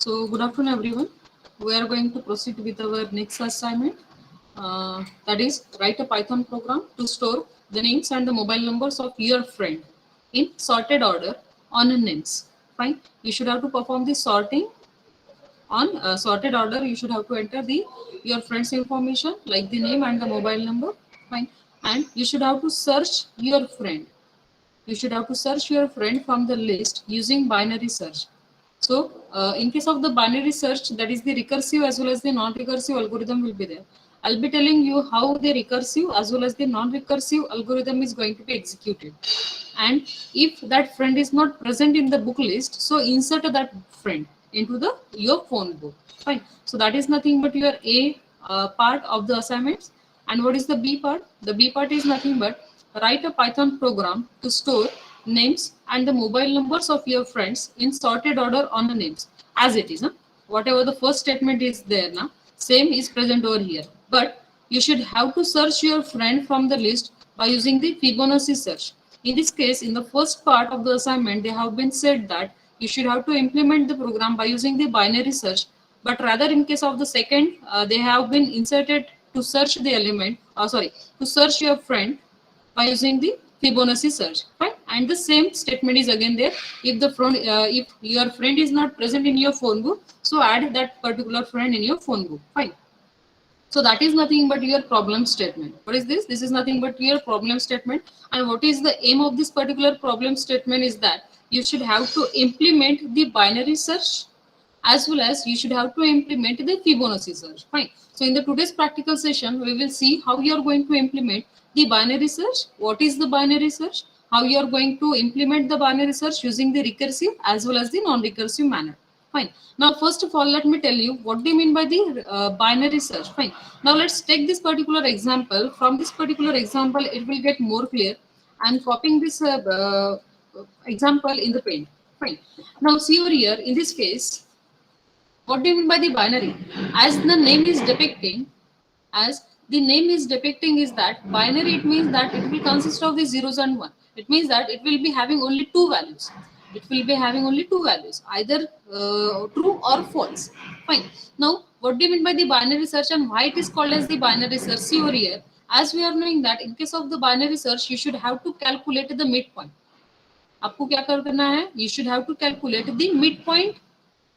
So, good afternoon, everyone. We are going to proceed with our next assignment. That is, write a Python program to store the names and the mobile numbers of your friend in sorted order on a names. Fine. You should have to perform the sorting on sorted order. You should have to enter the your friend's information like the name and the mobile number. Fine. And you should have to search your friend. You should have to search your friend from the list using binary search. So, in case of the binary search, that is the recursive as well as the non-recursive algorithm will be there. I'll be telling you how the recursive as well as the non-recursive algorithm is going to be executed. And if that friend is not present in the book list, so insert that friend into the your phone book. Fine. So that is nothing but your A part of the assignments. And what is the B part? The B part is nothing but write a Python program to store names and the mobile numbers of your friends in sorted order on the names as it is. Huh? Whatever the first statement is there now, same is present over here. But you should have to search your friend from the list by using the Fibonacci search. In this case, in the first part of the assignment, they have been said that you should have to implement the program by using the binary search. But rather, in case of the second, they have been inserted to search the element, to search your friend by using the Fibonacci search, right? And the same statement is again there. If your friend is not present in your phone book, so add that particular friend in your phone book, fine. So that is nothing but your problem statement. What is this? This is nothing but your problem statement. And what is the aim of this particular problem statement is that you should have to implement the binary search as well as you should have to implement the Fibonacci search. Fine. So in the today's practical session, we will see how you are going to implement the binary search. What is the binary search? How you are going to implement the binary search using the recursive as well as the non-recursive manner. Fine. Now, first of all, let me tell you what do you mean by the binary search. Fine. Now, let's take this particular example. From this particular example, it will get more clear. I'm copying this example in the paint. Fine. Now, see over here, in this case, what do you mean by the binary? As the name is depicting, as the name is depicting is that binary, it means that it will consist of the zeros and one. It means that it will be having only two values. It will be having only two values, either true or false. Fine. Now, what do you mean by the binary search and why it is called as the binary search? See over here, as we are knowing that in case of the binary search, you should have to calculate the midpoint. आपको क्या करना है? You should have to calculate the midpoint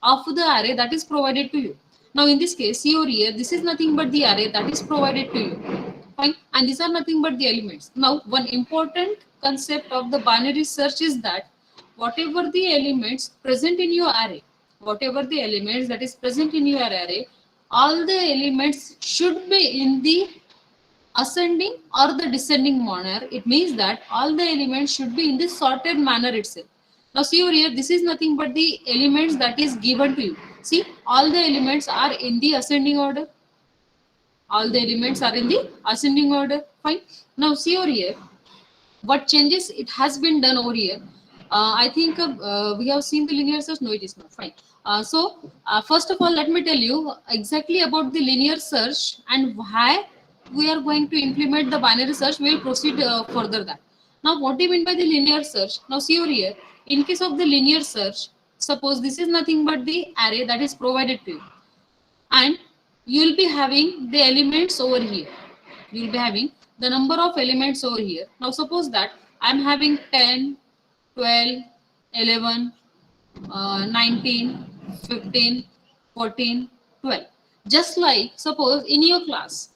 of the array that is provided to you. Now in this case, see over here, this is nothing but the array that is provided to you. Fine. And these are nothing but the elements. Now one important concept of the binary search is that whatever the elements present in your array, whatever the elements that is present in your array, all the elements should be in the ascending or the descending manner. It means that all the elements should be in the sorted manner itself. Now see over here, this is nothing but the elements that is given to you. See, all the elements are in the ascending order. All the elements are in the ascending order. Fine. Now see over here, what changes it has been done over here. I think we have seen the linear search. No, it is not. Fine. First of all, let me tell you exactly about the linear search and why we are going to implement the binary search. We will proceed further that. Now, what do you mean by the linear search? Now, see over here. In case of the linear search, suppose this is nothing but the array that is provided to you, and you will be having the elements over here. You will be having the number of elements over here. Now, suppose that I am having 10, 12, 11, 19, 15, 14, 12. Just like suppose in your class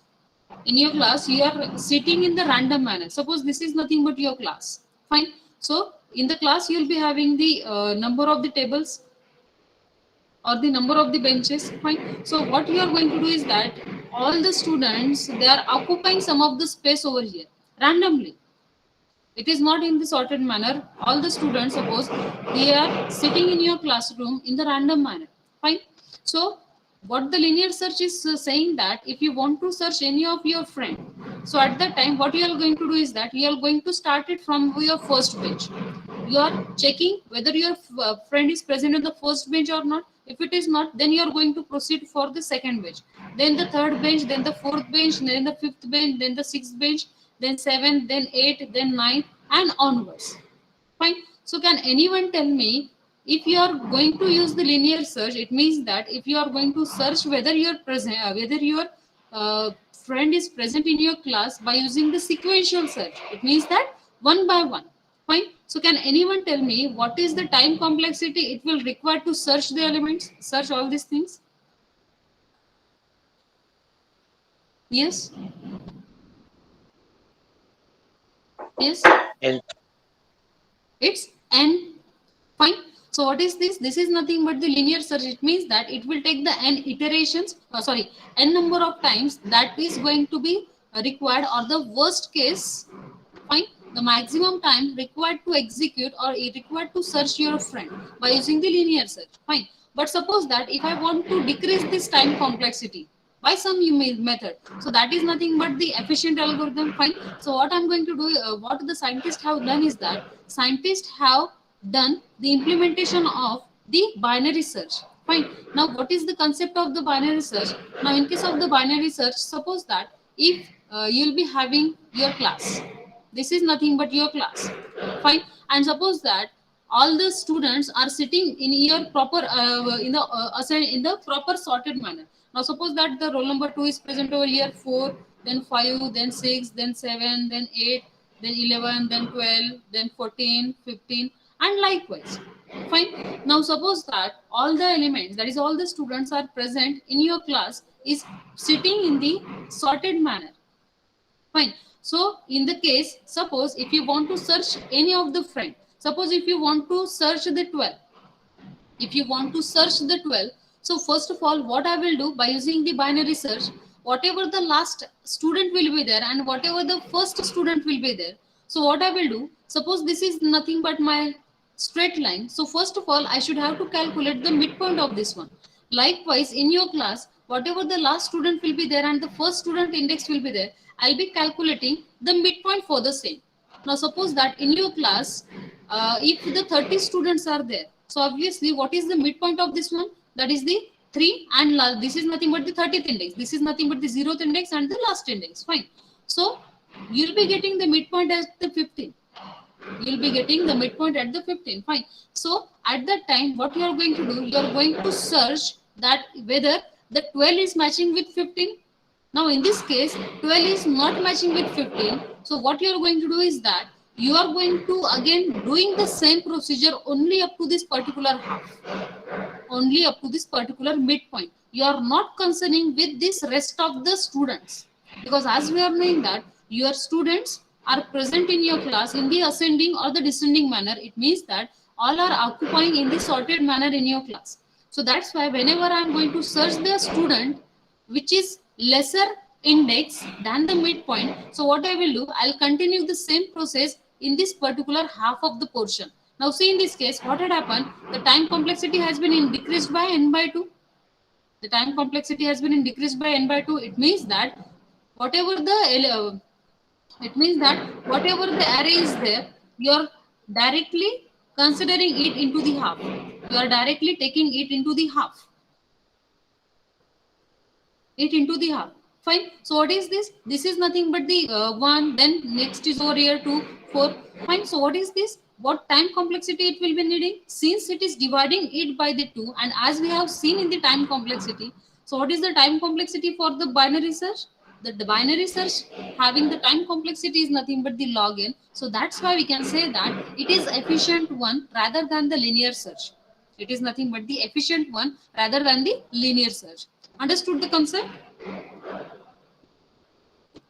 you are sitting in the random manner. Suppose this is nothing but your class. Fine. So in the class you will be having the number of the tables or the number of the benches. Fine. So what you are going to do is that all the students, they are occupying some of the space over here randomly. It is not in the sorted manner. All the students, suppose they are sitting in your classroom in the random manner. Fine. So what the linear search is saying that if you want to search any of your friend, so at that time what you are going to do is that you are going to start it from your first bench. You are checking whether your friend is present in the first bench or not. If it is not, then you are going to proceed for the second bench, then the third bench, then the fourth bench, then the fifth bench, then the sixth bench, then seventh, then eighth, then ninth, and onwards. Fine. So can anyone tell me if you are going to use the linear search, it means that if you are going to search whether your present, whether your friend is present in your class by using the sequential search, it means that one by one. Fine. So can anyone tell me what is the time complexity it will require to search the elements, search all these things? Yes. Yes. And It's n. Fine. So what is this? This is nothing but the linear search. It means that it will take the n iterations, sorry, n number of times that is going to be required, or the worst case, fine, the maximum time required to execute or required to search your friend by using the linear search. Fine. But suppose that if I want to decrease this time complexity by some method, so that is nothing but the efficient algorithm. Fine. So what I'm going to do, what the scientists have done is that scientists have done the implementation of the binary search. Fine. Now what is the concept of the binary search? Now in case of the binary search, suppose that if you'll be having your class, this is nothing but your class. Fine. And suppose that all the students are sitting in your proper in the proper sorted manner. Now suppose that the roll number 2 is present over here, 4, then 5, then 6, then 7, then 8, then 11, then 12, then 14, 15, and likewise. Fine. Now suppose that all the elements, that is all the students are present in your class, is sitting in the sorted manner. Fine. So in the case, suppose if you want to search any of the friend, suppose if you want to search the 12, if you want to search the 12, so first of all, what I will do by using the binary search, whatever the last student will be there and whatever the first student will be there. So what I will do, suppose this is nothing but my straight line. So first of all, I should have to calculate the midpoint of this one. Likewise, in your class, whatever the last student will be there and the first student index will be there, I'll be calculating the midpoint for the same. Now suppose that in your class, if the 30 students are there, so obviously what is the midpoint of this one? That is the 3, and this is nothing but the 30th index. This is nothing but the 0th index and the last index. Fine. So you'll be getting the midpoint as the 15. You'll be getting the midpoint at the 15. Fine. So at that time, what you are going to do, you are going to search that whether the 12 is matching with 15. Now in this case, 12 is not matching with 15. So what you are going to do is that you are going to again doing the same procedure only up to this particular half, only up to this particular midpoint. You are not concerning with this rest of the students, because as we are knowing that your students are present in your class in the ascending or the descending manner. It means that all are occupying in the sorted manner in your class. So that's why whenever I am going to search the student which is lesser index than the midpoint, so what I will do, I'll continue the same process in this particular half of the portion. Now see, in this case, what had happened, the time complexity has been decreased by n by 2. The time complexity has been decreased by n by 2. It means that whatever the whatever the array is there, you are directly considering it into the half. You are directly taking it into the half. Fine. So what is this? This is nothing but the 1. Then next is over here 2, 4. Fine. So what is this? What time complexity it will be needing? Since it is dividing it by the 2, and as we have seen in the time complexity, so what is the time complexity for the binary search? The binary search having the time complexity is nothing but the log n. So that's why we can say that it is efficient one rather than the linear search. It is nothing but the efficient one rather than the linear search. Understood the concept?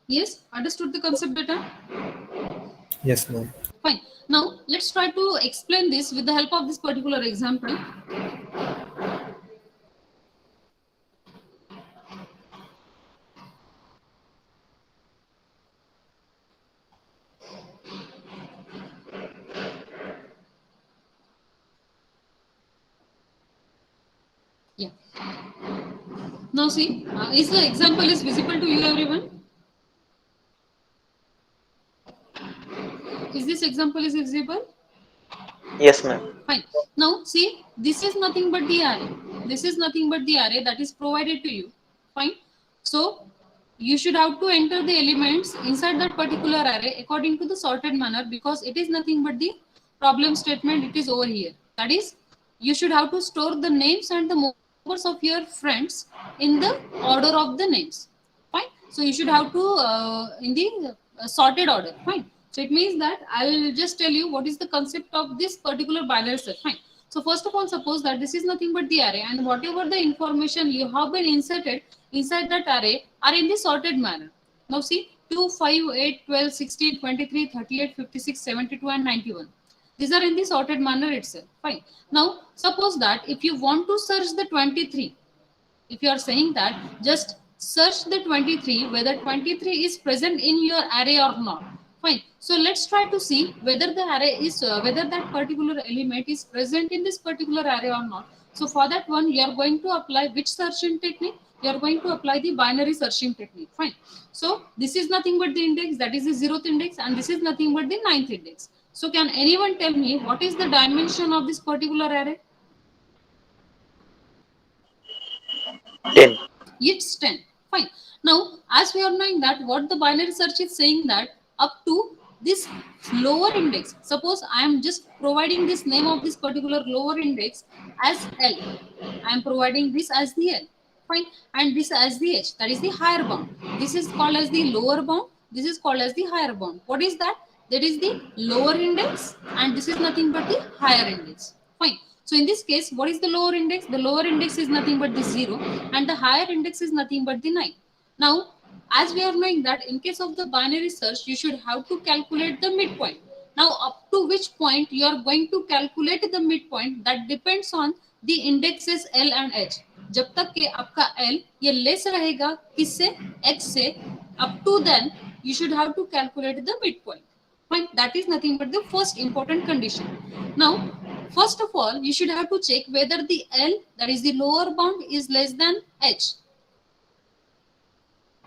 Yes, understood the concept better? Yes, ma'am. Fine. Now let's try to explain this with the help of this particular example. Yeah. Now see, is the example is visible to you, everyone? Is this example is visible? yes, ma'am. Fine. Now see, this is nothing but the array. This is nothing but the array that is provided to you. Fine. So you should have to enter the elements inside that particular array according to the sorted manner, because it is nothing but the problem statement. It is over here. That is you should have to store the names and the numbers of your friends in the order of the names. Fine. So you should have to in the sorted order. Fine. So it means that I'll just tell you what is the concept of this particular binary search. Fine. So first of all, suppose that this is nothing but the array, and whatever the information you have been inserted inside that array are in the sorted manner. Now see, 2, 5, 8, 12, 16, 23, 38, 56, 72, and 91. These are in the sorted manner itself. Fine. Now, suppose that if you want to search the 23, if you are saying that just search the 23, whether 23 is present in your array or not. Fine. So let's try to see whether the array is, whether that particular element is present in this particular array or not. So for that one, you are going to apply which searching technique? You are going to apply the binary searching technique. Fine. So this is nothing but the index, that is the 0th index, and this is nothing but the 9th index. So can anyone tell me what is the dimension of this particular array? 10. It's 10. Fine. Now, as we are knowing that what the binary search is saying that up to this lower index, suppose I am just providing this name of this particular lower index as L. I am providing this as the L. Fine. And this as the H. That is the higher bound. This is called as the lower bound. This is called as the higher bound. What is that? That is the lower index, and this is nothing but the higher index. Fine. So in this case, what is the lower index? The lower index is nothing but the 0, and the higher index is nothing but the 9. Now, as we are knowing that in case of the binary search, you should have to calculate the midpoint. Now, up to which point you are going to calculate the midpoint, that depends on the indexes L and H. जब तक कि आपका L ये less रहेगा किससे? H से, up to then you should have to calculate the midpoint. Fine. That is nothing but the first important condition. Now, first of all, you should have to check whether the L, that is the lower bound, is less than H.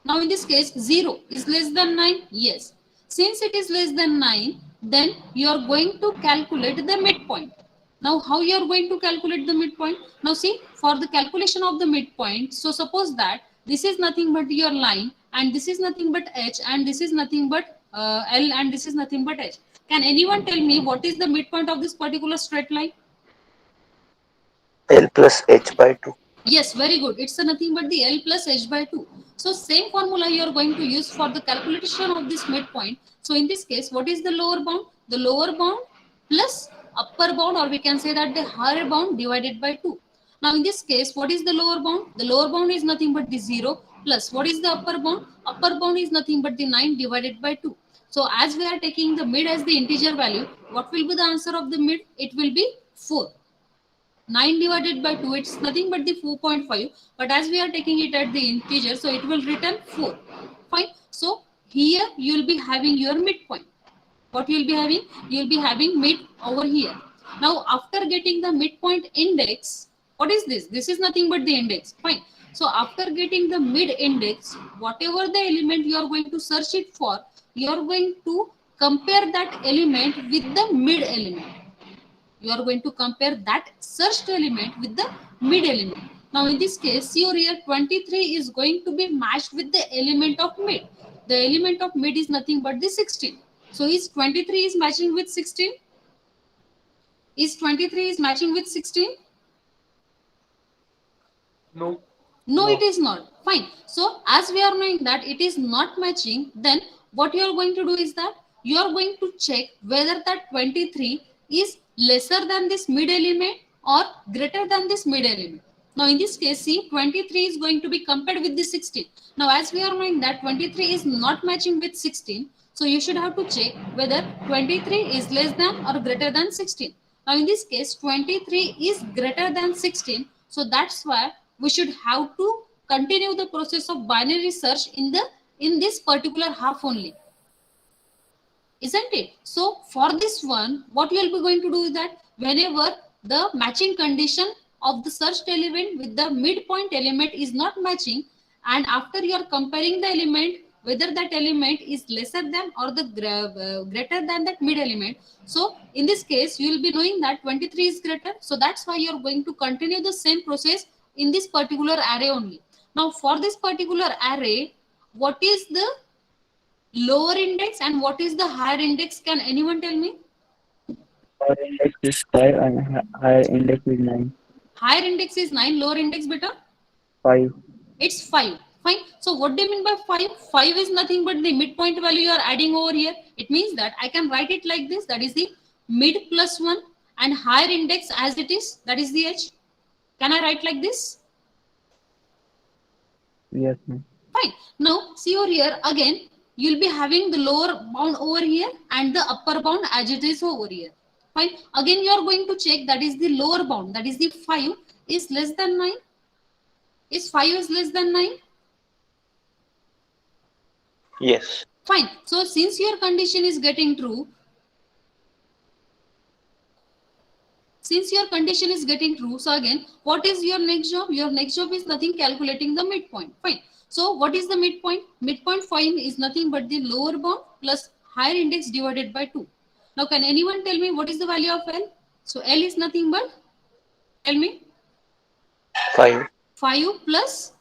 Now, in this case, 0 is less than 9. Yes. Since it is less than 9, then you are going to calculate the midpoint. Now, how you are going to calculate the midpoint? Now, see, for the calculation of the midpoint, so suppose that this is nothing but your line, and this is nothing but H, and this is nothing but L, and this is nothing but H. Can anyone tell me what is the midpoint of this particular straight line? L plus H by 2. Yes, very good. It's nothing but the L plus H by 2. So same formula you are going to use for the calculation of this midpoint. So in this case, what is the lower bound? The lower bound plus upper bound, or we can say that the higher bound divided by 2. Now in this case, what is the lower bound? The lower bound is nothing but the 0 plus what is the upper bound? Upper bound is nothing but the 9 divided by 2. So as we are taking the mid as the integer value, what will be the answer of the mid? It will be 4. 9 divided by 2, it's nothing but the 4.5, but as we are taking it at the integer, so it will return 4. Fine. So here you will be having your midpoint. What you will be having? You will be having mid over here. Now after getting the midpoint index, what is this? This is nothing but the index. Fine. So after getting the mid index, whatever the element you are going to search it for, you are going to compare that element with the mid element. You are going to compare that searched element with the mid element. Now in this case, see over here, 23 is going to be matched with the element of mid. The element of mid is nothing but the 16. So is 23 is matching with 16? Is 23 is matching with 16? No. No, it is not. Fine. So as we are knowing that it is not matching, then what you are going to do is that you are going to check whether that 23 is lesser than this mid element or greater than this mid element. Now in this case, see, 23 is going to be compared with the 16. Now as we are knowing that 23 is not matching with 16, so you should have to check whether 23 is less than or greater than 16. Now in this case, 23 is greater than 16. So that's why we should have to continue the process of binary search in this particular half only. Isn't it? So for this one, what you will be going to do is that whenever the matching condition of the searched element with the midpoint element is not matching, and after you are comparing the element, whether that element is lesser than or the greater than that mid element. So in this case, you will be knowing that 23 is greater. So that's why you are going to continue the same process in this particular array only. Now for this particular array, what is the lower index and what is the higher index? Can anyone tell me? Lower index is 5 and higher index is 9. Higher index is 9, lower index beta? 5. It's 5. Fine. So what do you mean by 5? 5 is nothing but the midpoint value you are adding over here. It means that I can write it like this. That is the mid plus 1 and higher index as it is. That is the h. Can I write like this? Yes, ma'am. Fine. Now see over here again. You'll be having the lower bound over here and the upper bound as it is over here. Fine. Again you are going to check that is the lower bound. That is the 5 is less than 9. Is 5 is less than 9? Yes. Fine. So since your condition is getting true, so again, what is your next job? Your next job is nothing, calculating the midpoint. Fine. So what is the midpoint? Midpoint fine is nothing but the lower bound plus higher index divided by 2. Now can anyone tell me what is the value of L? So L is nothing but, tell me, 5. 5 plus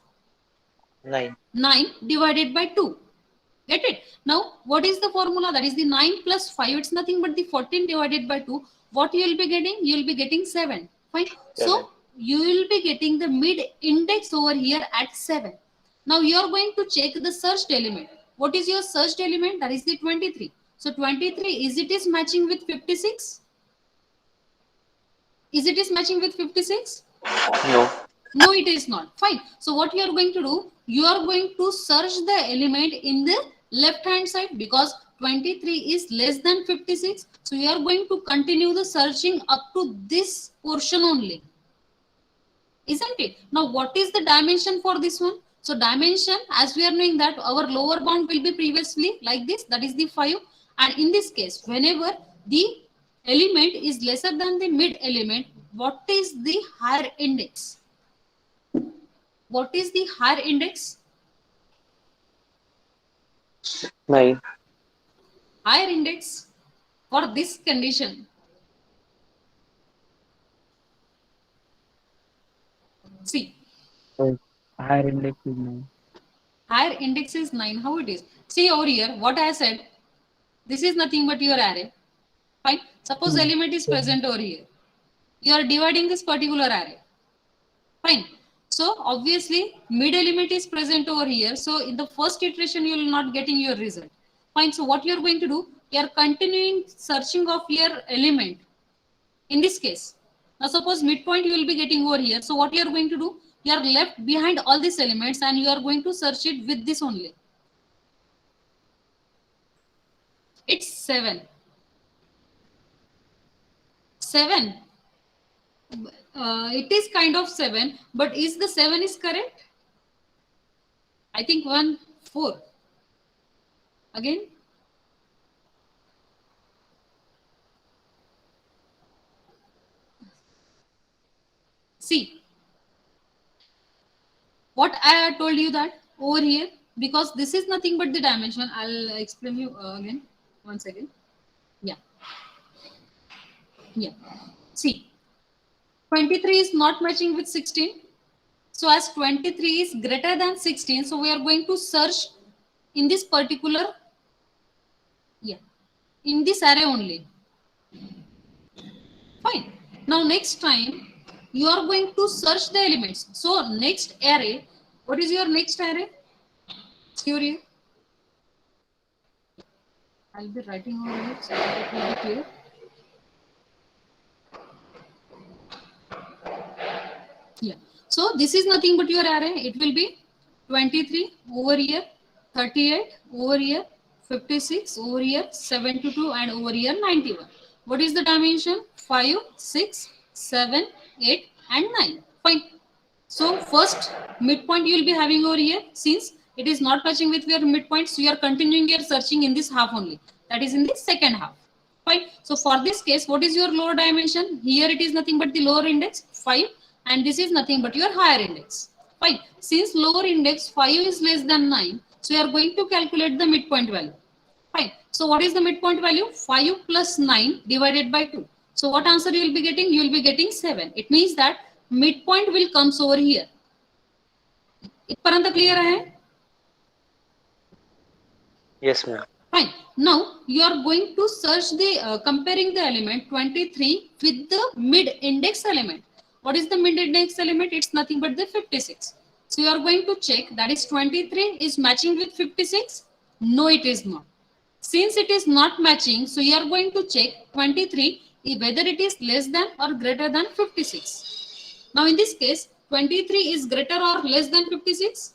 9. 9 divided by 2. Get it? Now, what is the formula? That is the 9 plus 5. It's nothing but the 14 divided by 2. What you will be getting? You will be getting 7. Fine. 7. So, you will be getting the mid index over here at 7. Now, you are going to check the searched element. What is your searched element? That is the 23. So, 23, is it is matching with 56? Is it is matching with 56? No. No, it is not. Fine. So what you are going to do? You are going to search the element in the left hand side because 23 is less than 56. So you are going to continue the searching up to this portion only. Isn't it? Now what is the dimension for this one? So dimension, as we are knowing that our lower bound will be previously like this. That is the 5. And in this case, whenever the element is lesser than the mid element, what is the higher index? What is the higher index? 9. Higher index for this condition. See, So higher index is 9. higher index is 9. How it is? See over here, what I said. This is nothing but your array. Fine. Suppose element is present over here. You are dividing this particular array. Fine. So obviously mid element is present over here. So in the first iteration you will not getting your result. Fine. So what you are going to do? You are continuing searching of your element. In this case, now suppose midpoint you will be getting over here. So what you are going to do? You are left behind all these elements and you are going to search it with this only. It's 7. 7. It is kind of 7, but is the 7 is correct? I think 1, 4. Again. See. What I told you that over here, because this is nothing but the dimension. I'll explain you again. Once again. Yeah. Yeah. See. 23 is not matching with 16. So as 23 is greater than 16, so we are going to search in this particular, in this array only. Fine. Now next time you are going to search the elements. So next array, what is your next array? Here. I'll be writing over here so that it will be clear. Yeah. So this is nothing but your array. It will be 23 over here, 38 over here, 56 over here, 72 and over here 91. What is the dimension? 5, 6, 7, 8 and 9. Fine. So first midpoint you will be having over here. Since it is not matching with your midpoint, so you are continuing your searching in this half only. That is in the second half. Fine. So for this case, what is your lower dimension? Here it is nothing but the lower index 5 and this is nothing but your higher index. Fine. Since lower index 5 is less than 9, so you are going to calculate the midpoint value. Fine. So what is the midpoint value? 5 plus 9 divided by 2. So what answer you will be getting? You will be getting 7. It means that midpoint will comes over here. इतपर्यंत clear है? Yes, ma'am. Fine. Now you are going to search the comparing the element 23 with the mid index element. What is the mid index element? It's nothing but the 56. So you are going to check that is 23 is matching with 56. No, it is not. Since it is not matching, so you are going to check 23 whether it is less than or greater than 56. Now in this case, 23 is greater or less than 56?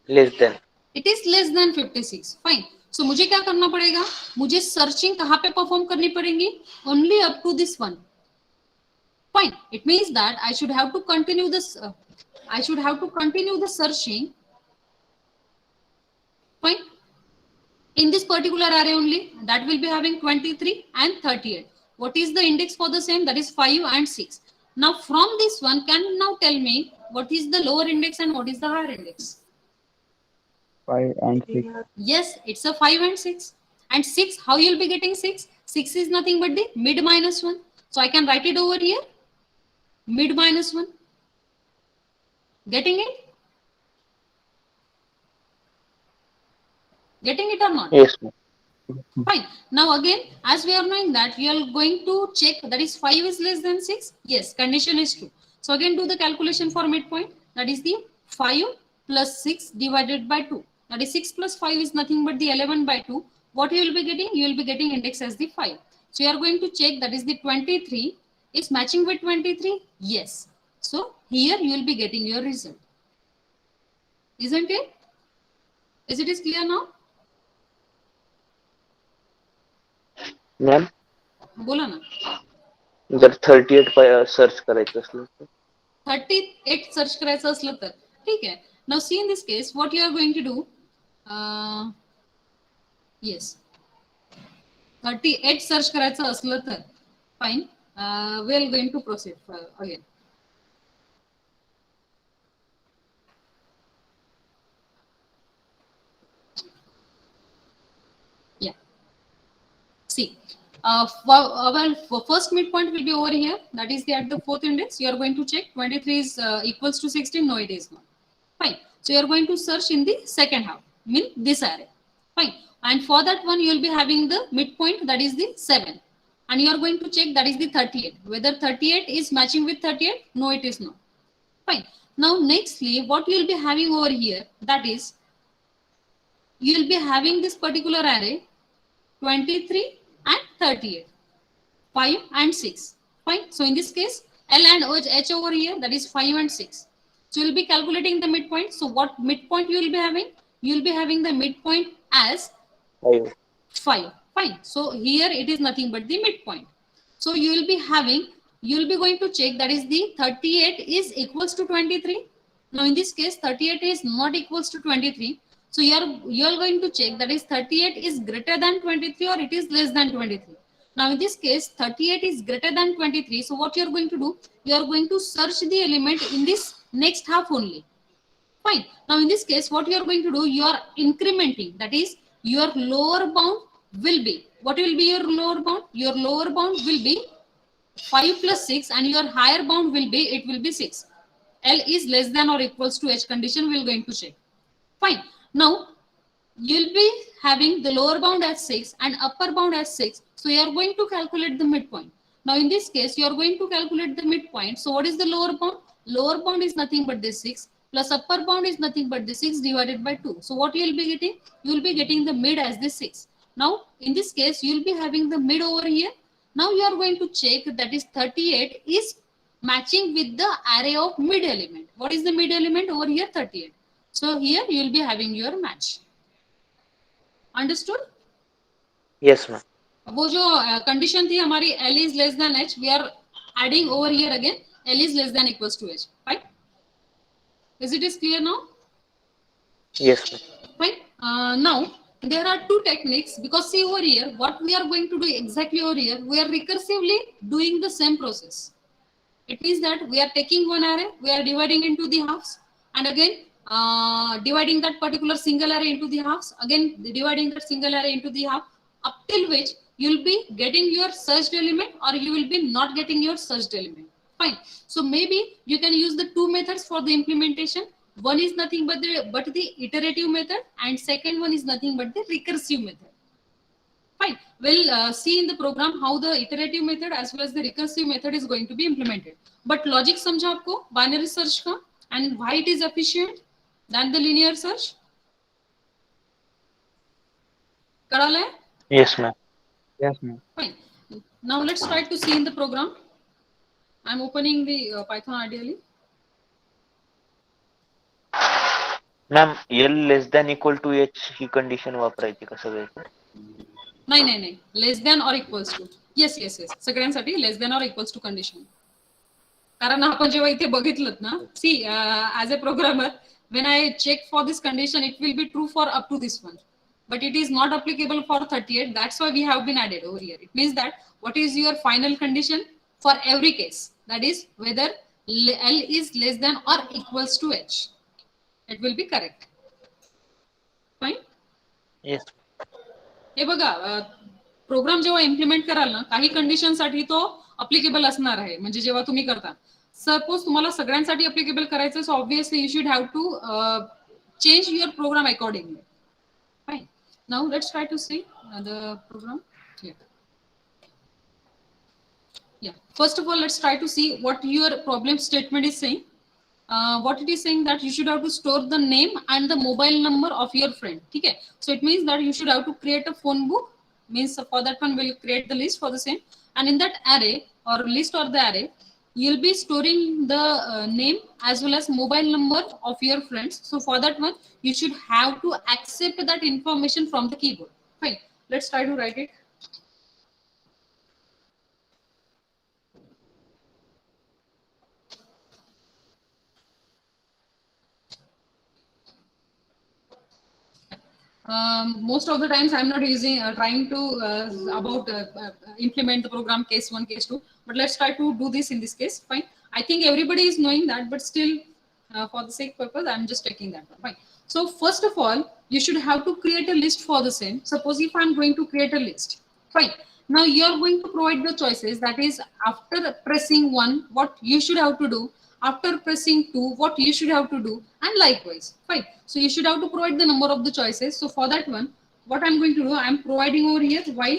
Less than. It is less than 56. Fine. So मुझे क्या करना पड़ेगा? मुझे searching कहाँ पे perform करनी पड़ेगी? Only up to this one. Fine. It means that I should have to continue this. I should have to continue the searching. Fine. In this particular array only, that will be having 23 and 38. What is the index for the same? That is 5 and 6. Now from this one, can you now tell me what is the lower index and what is the higher index? 5 and 6. Yes, it's a 5 and 6. And 6, how you'll be getting 6? 6 is nothing but the mid minus 1. So I can write it over here. Mid minus 1. Getting it? Getting it or not? Yes, ma'am. Fine. Now again, as we are knowing that you are going to check that is 5 is less than 6. Yes, condition is true. So again do the calculation for midpoint. That is the 5 plus 6 divided by 2. That is 6 plus 5 is nothing but the 11 by 2. What you will be getting? You will be getting index as the 5. So you are going to check that is the 23 is matching with 23. Yes. So here you will be getting your result. Isn't it? Is it clear now? Ma'am बोला ना. जर 38 search करायचं असलं तर 38 search करायचं असलं तर ठीक आहे. Now see in this case what you are going to do. Yes, 38 search करायचं असलं तर fine. We are going to proceed again. Yeah. See, our first midpoint will be over here. That is at the fourth index. You are going to check 23 is equals to 16. No, it is not. Fine. So you are going to search in the second half, mean this array. Fine. And for that one, you will be having the midpoint, that is the 7. And you are going to check that is the 38. Whether 38 is matching with 38? No, it is not. Fine. Now, nextly, what you will be having over here, that is, you will be having this particular array, 23 and 38, 5 and 6. Fine. So in this case, L and H over here, that is 5 and 6. So you will be calculating the midpoint. So what midpoint you will be having? You will be having the midpoint as 5. 5. Fine. So here it is nothing but the midpoint. So you will be having, you will be going to check that is the 38 is equals to 23. Now in this case, 38 is not equals to 23. So you are going to check that is 38 is greater than 23 or it is less than 23. Now in this case, 38 is greater than 23. So what you are going to do? You are going to search the element in this next half only. Fine. Now in this case, what you are going to do? You are incrementing. That is, your lower bound will be. What will be your lower bound? Your lower bound will be 5 plus 6 and your higher bound will be, it will be 6. L is less than or equals to H condition we are going to check. Fine. Now, you will be having the lower bound as 6 and upper bound as 6. So, you are going to calculate the midpoint. Now, in this case, you are going to calculate the midpoint. So, what is the lower bound? Lower bound is nothing but this 6 plus upper bound is nothing but the 6 divided by 2. So, what you will be getting? You will be getting the mid as this 6. Now, in this case, you will be having the mid over here. Now, you are going to check that is 38 is matching with the array of mid element. What is the mid element over here? 38. So here you will be having your match. Understood? Yes, ma'am. वो जो condition थी हमारी L is less than H, we are adding over here again L is less than equals to H. Fine. Is it clear now? Yes, ma'am. Fine. Now there are two techniques because see over here what we are going to do exactly over here, we are recursively doing the same process. It means that we are taking one array, we are dividing into the halves, and again dividing that particular single array into the halves, again dividing that single array into the half, up till which you will be getting your searched element or you will be not getting your searched element. Fine. So maybe you can use the two methods for the implementation. One is nothing but the iterative method, and second one is nothing but the recursive method. Fine. We'll see in the program how the iterative method as well as the recursive method is going to be implemented. But logic समझा आपको binary search का, and why it is efficient than the linear search? कळालं है? Yes, ma'am. Yes, ma'am. Fine. Now let's try to see in the program. I'm opening the Python ideally. Ma'am L less than equal to H ही condition वापरायची का सगळ्यात? नाही less than or equals to. Yes सगळ्यांसाठी less than or equals to condition. कारण आपण जेव्हा इथे बघितलं ना, see as a programmer when I check for this condition, it will be true for up to this one, but it is not applicable for 38. That's why we have been added over here. It means that what is your final condition for every case, that is whether L is less than or equals to H, it will be correct. Fine. Yes. हे बघा, programme जेव्हा implement कराल ना, काही condition साठी तो applicable असणार आहे. म्हणजे जेव्हा तुम्ही करता, सपोज तुम्हाला सगळ्यांसाठी अप्लिकेबल करायचं, so obviously you should have to change your program accordingly. Fine. Now let's try to see the program. First of all, let's try to see what your problem statement is saying. What it is saying that you should have to store the name and the mobile number of your friend. Okay, so it means that you should have to create a phone book. Means for that one we'll create the list for the same, and in that array or list or the array, you'll be storing the name as well as mobile number of your friends. So for that one you should have to accept that information from the keyboard. Fine, let's try to write it. Most of the times I'm not using trying to implement the program case 1, case 2, but let's try to do this in this case. Fine. I think everybody is knowing that, but still for the sake purpose I'm just taking that one. Fine. So first of all you should have to create a list for the same. Suppose if I'm going to create a list. Fine. Now you're going to provide the choices, that is after pressing 1 what you should have to do, after pressing 2 what you should have to do, and likewise. Fine. So you should have to provide the number of the choices. So for that one what I'm going to do, I'm providing over here while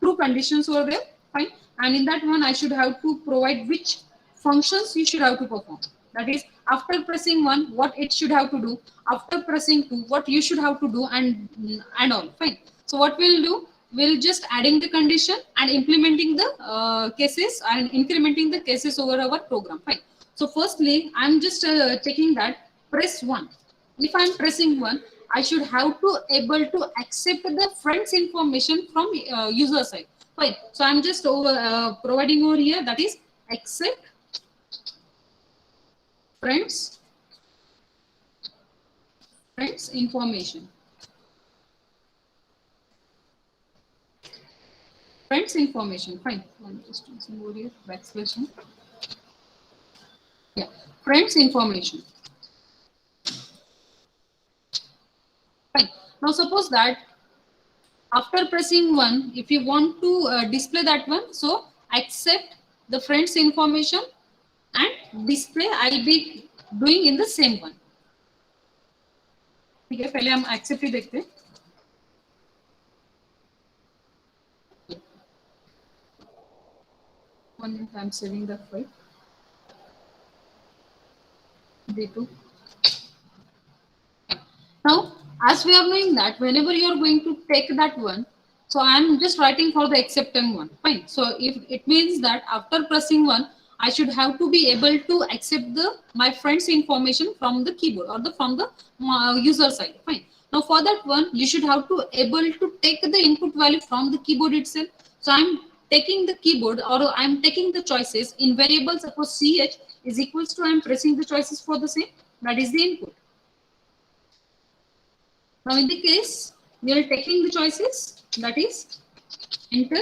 true conditions over there. Fine. And in that one I should have to provide which functions you should have to perform, that is after pressing 1 what it should have to do, after pressing 2 what you should have to do, and all. Fine. So what we'll do, we'll just adding the condition and implementing the cases and incrementing the cases over our program. Fine. So firstly I'm just checking that press 1. If I'm pressing 1 I should have to able to accept the friends information from user side. Fine. So I'm just providing over here, that is accept friends information. Friends information. Fine. I'm just using over here backslash. Yeah. Friends information. Fine. Now suppose that after pressing 1, if you want to display that one, so accept the friends information and display I'll be doing in the same one. Okay, पहले हम accept ही देखते हैं. One minute, I'm saving the file. D2. Now, as we are knowing that whenever you are going to take that one, so I'm just writing for the accepting one. Fine. So if it means that after pressing 1, I should have to be able to accept my friend's information from the keyboard or from the user side. Fine. Now for that one, you should have to able to take the input value from the keyboard itself. So I'm taking the keyboard or I'm taking the choices in variable. Suppose ch is equals to, I'm pressing the choices for the same, that is the input. Now in the case we are taking the choices, that is enter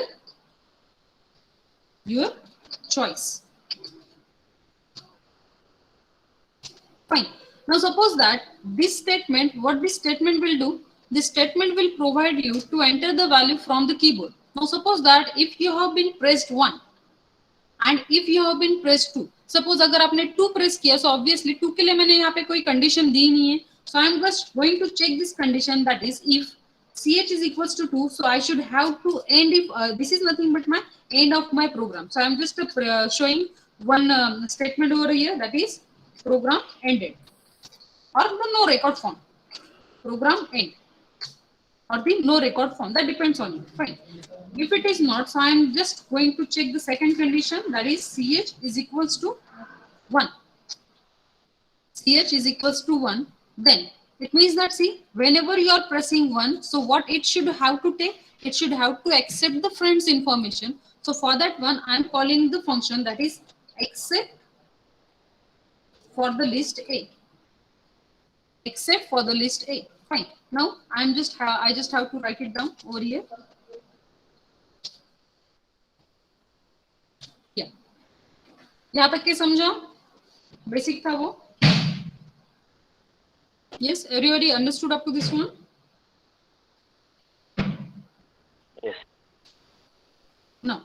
your choice. Fine. Now suppose that this statement, what this statement will do, this statement will provide you to enter the value from the keyboard. Now suppose that if you have been pressed 1 and if you have been pressed 2, suppose अगर आपने 2 press किया, so obviously 2 के लिए मैंने यहाँ पे कोई condition दी नहीं है, so I am just going to check this condition, that is if ch is equals to 2, so I should have to end if this is nothing but my end of my program. So I am just showing one statement over here, that is program ended, or the no record form, program end, or the no record form, that depends on you. Fine. If it is not, so I am just going to check the second condition, that is ch is equals to 1. ch is equals to 1, then it means that, see, whenever you are pressing 1, so what it should have to take, it should have to accept the friend's information. So for that one, I am calling the function that is accept for the list A, except for the list A. Fine. Now I just have to write it down over here. Yeah. यहाँ तक के समझा? Basic था वो. Yes, everybody understood up to this one? Yes. Now,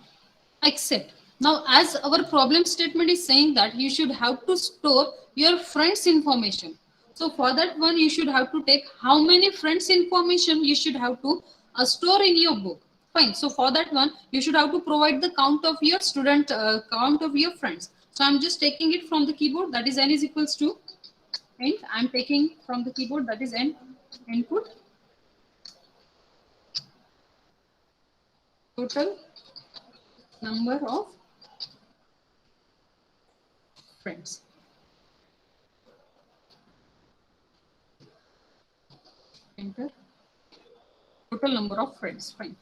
accept. Now, as our problem statement is saying that you should have to store your friends' information. So, for that one, you should have to take how many friends' information you should have to store in your book. Fine. So, for that one, you should have to provide the count of your student, count of your friends. So, I'm just taking it from the keyboard, that is n is equals to, and I'm taking from the keyboard, that is n input total number of friends. Enter total number of friends. Fine.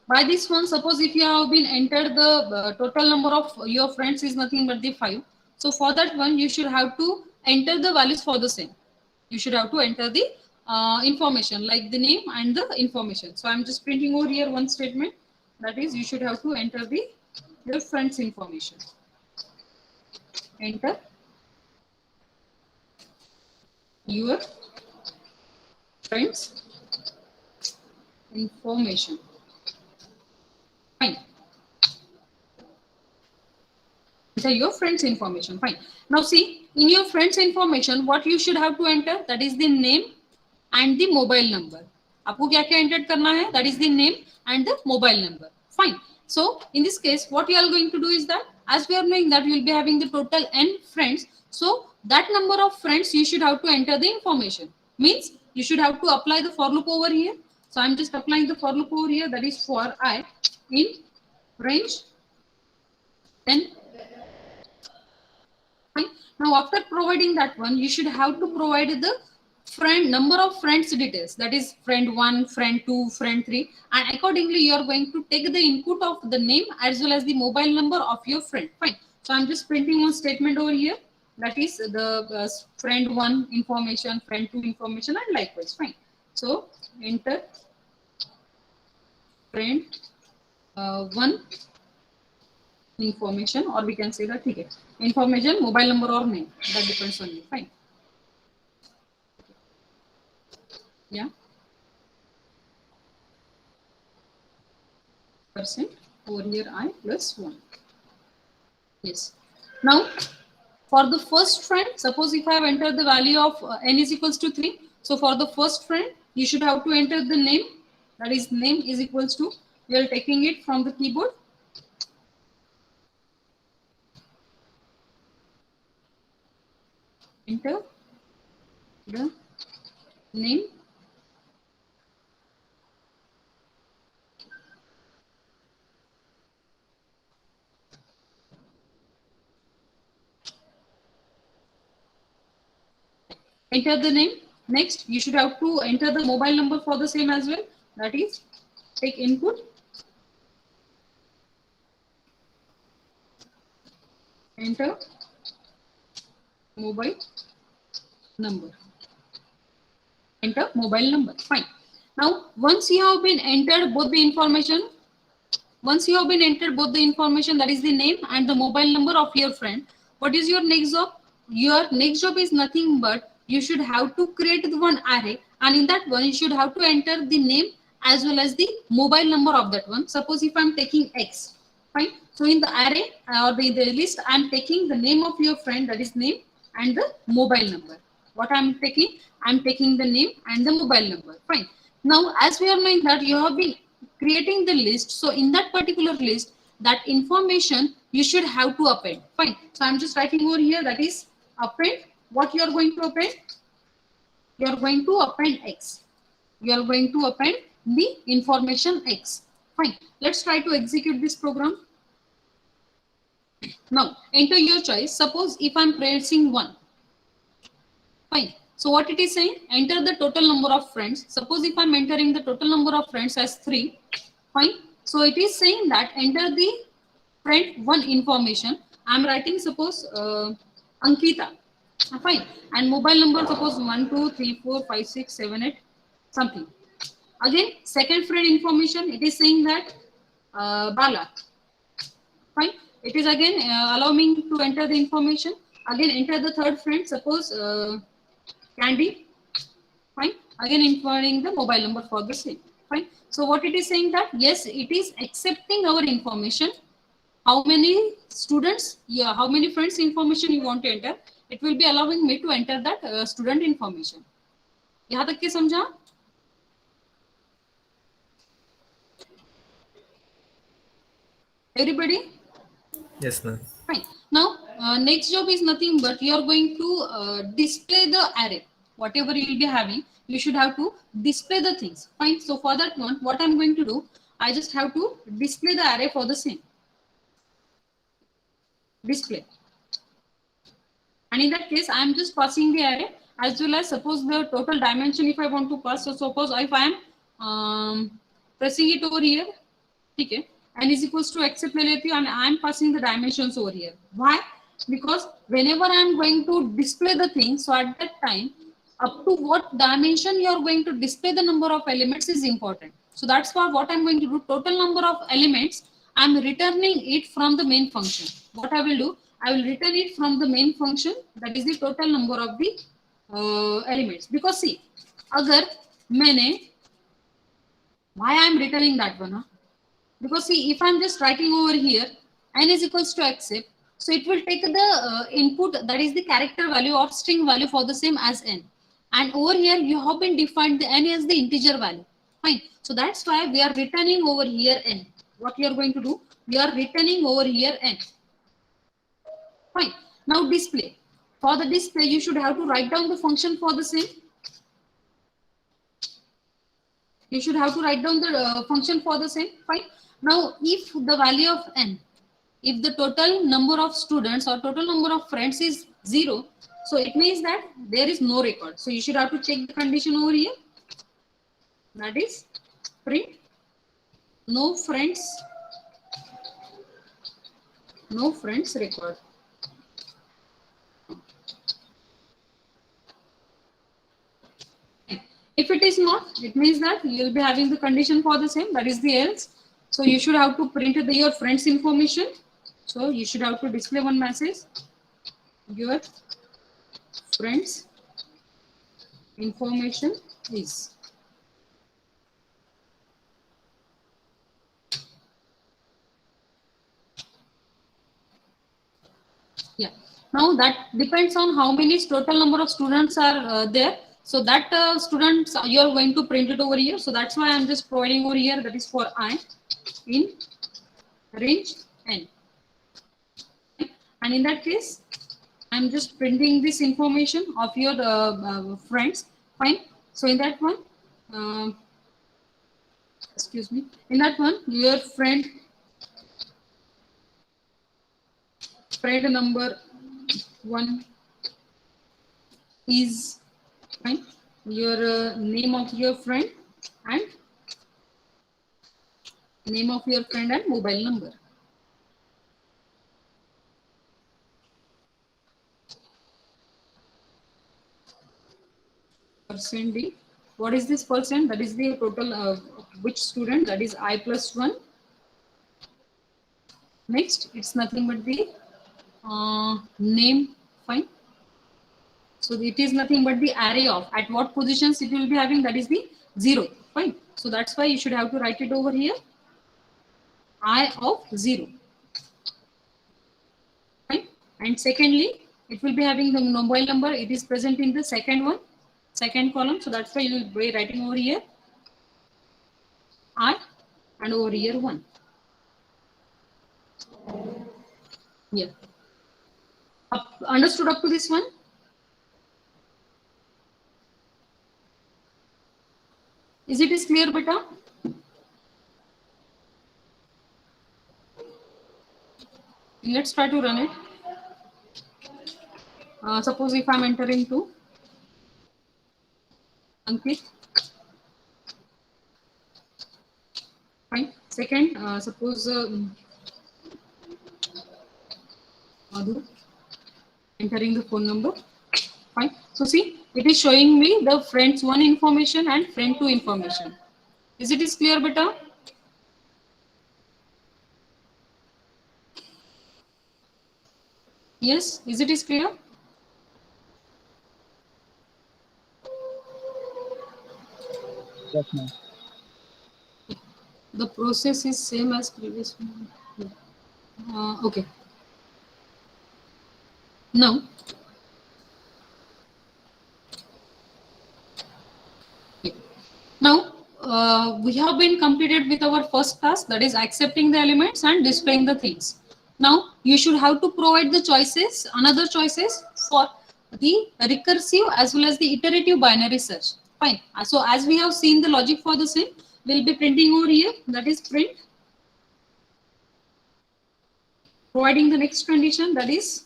By this one, suppose if you have been entered the total number of your friends is nothing but the 5. So for that one, you should have to enter the values for the same. You should have to enter the information like the name and the information. So I'm just printing over here one statement, that is you should have to enter your friends information. Enter your friends information. Fine. Enter your friends information. Fine. Now see, in your friends information, what you should have to enter, that is the name and the mobile number. आपको क्या क्या enter करना है? That is the name and the mobile number. Fine. So in this case, what you are going to do is that, as we are knowing that you will be having the total n friends, so that number of friends you should have to enter the information. Means you should have to apply the for loop over here. So I'm just applying the for loop over here, that is for I in range 10. Fine. Now after providing that one, you should have to provide the friend number of friends details, that is friend 1, friend 2, friend 3, and accordingly you are going to take the input of the name as well as the mobile number of your friend. Fine. So I'm just printing one statement over here, that is the friend 1 information, friend 2 information, and likewise. Fine. So enter friend 1 information, or we can say that okay, information, mobile number or name, that depends on you. Fine. Yeah. Percent over here I plus 1. Yes. Now for the first friend, suppose if I have entered the value of n is equals to 3. So for the first friend, you should have to enter the name, that is name is equals to, we are taking it from the keyboard. Enter the name enter the name. Next, you should have to enter the mobile number for the same as well. That is, take input, enter mobile number, enter mobile number. Fine. Now, once you have been entered both the information, that is the name and the mobile number of your friend, what is your next job? Your next job is nothing but you should have to create the one array, and in that one you should have to enter the name as well as the mobile number of that one. Suppose if I'm taking X, fine. So in the array or the list, I'm taking the name of your friend, that is name, and the mobile number. What I'm taking the name and the mobile number. Fine. Now, as we are knowing that you have been creating the list, so in that particular list, that information you should have to append. Fine. So I'm just writing over here, that is append. What you are going to append? You are going to append X. You are going to append the information X. Fine. Let's try to execute this program. Now, enter your choice. Suppose if I'm pressing 1. Fine. So what it is saying? Enter the total number of friends. Suppose if I'm entering the total number of friends as 3. Fine. So it is saying that enter the friend 1 information. I'm writing suppose Ankita. Fine. And mobile number suppose 1, 2, 3, 4, 5, 6, 7, 8 something. Again, second friend information. It is saying that Bala. Fine. It is again allow me to enter the information. Again, enter the third friend. Suppose Candy. Fine. Again, entering the mobile number for the same. Fine. So what it is saying that yes, it is accepting our information. How many students? Yeah. How many friends information you want to enter? It will be allowing me to enter that student information. यहाँ तक के समझा? Everybody? Yes, ma'am. Fine. Now, next job is nothing but you are going to display the array. Whatever you will be having, you should have to display the things. Fine. So for that one, what I'm going to do, I just have to display the array for the same. Display. And in that case, I am just passing the array as well as suppose the total dimension if I want to pass. So suppose if I am pressing it over here, okay, n is equals to accept le leti and I am passing the dimensions over here. Why? Because whenever I am going to display the thing, so at that time, up to what dimension you are going to display the number of elements is important. So that's why what I'm going to do, total number of elements, I'm returning it from the main function. What I will do, I will return it from the main function, that is the total number of the elements. Because see, agar maine, why I am returning that one? Huh? Because see, if I'm just writing over here, n is equals to accept, so it will take the input, that is the character value or string value for the same as n. And over here, you have been defined the n as the integer value. Fine. So that's why we are returning over here n. What we are going to do, we are returning over here n. Fine. Now display. For the display, you should have to write down the function for the same. You should have to write down the function for the same. Fine. Now, if the value of n, if the total number of students or total number of friends is 0, so it means that there is no record. So you should have to check the condition over here. That is print no friends record. If it is not, it means that you will be having the condition for the same, that is the else. So you should have to print your friends information. So you should have to display one message. Your friends information is. Yeah. Now that depends on how many total number of students are there. So that students you are going to print it over here. So that's why I'm just providing over here, that is for I in range n. And in that case, I'm just printing this information of your friends. Fine. So in that one, excuse me, in that one, your friend number 1 is fine. Your name of your friend and name of your friend and mobile number. Percent D. What is this percent? That is the total which student, that is I plus 1. Next, it's nothing but the name. Fine. So it is nothing but the array of at what positions it will be having, that is the 0. Fine. So that's why you should have to write it over here. I of 0. Fine. And secondly, it will be having the mobile number. It is present in the second column. So that's why you will be writing over here I and over here 1. Yeah. Understood up to this one? Is it clear, beta? Let's try to run it. Suppose if I'm entering to Ankit. Fine. Second, suppose Madhu entering the phone number. Fine. So see, it is showing me the friends 1 information and friend 2 information. Is it clear, beta? Yes. Is it clear? Yes, ma'am. The process is same as previous one. Okay. Now, we have been completed with our first task, that is accepting the elements and displaying the things. Now, you should have to provide the choices, another choices for the recursive as well as the iterative binary search. Fine. So, as we have seen the logic for the same, we'll be printing over here, that is print. Providing the next condition, that is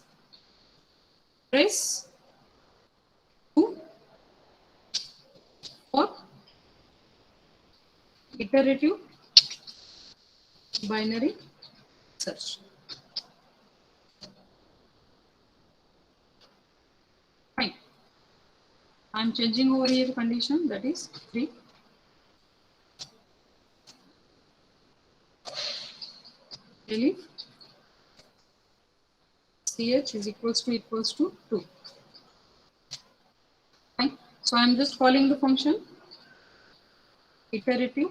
press 2 for iterative binary search. Fine. I'm changing over here condition, that is 3. Relief ch is equals to 2. Fine. So I'm just calling the function iterative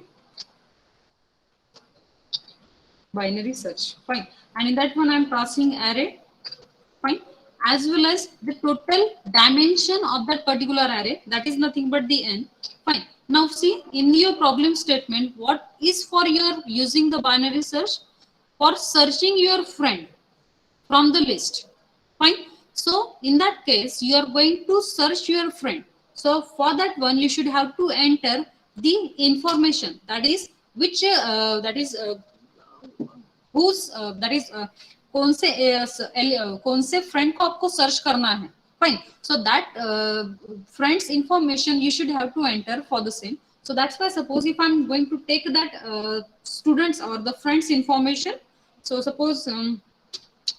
binary search. Fine. And in that one I'm passing array. Fine. As well as the total dimension of that particular array, that is nothing but the n. Fine. Now see, in your problem statement, what is for your using the binary search? For searching your friend from the list. Fine. So in that case, you are going to search your friend. So for that one, you should have to enter the information, that is which whose कौन से friend को आपको search करना है. Fine. So that friend's information you should have to enter for the same. So that's why suppose if I'm going to take that students or the friend's information. So suppose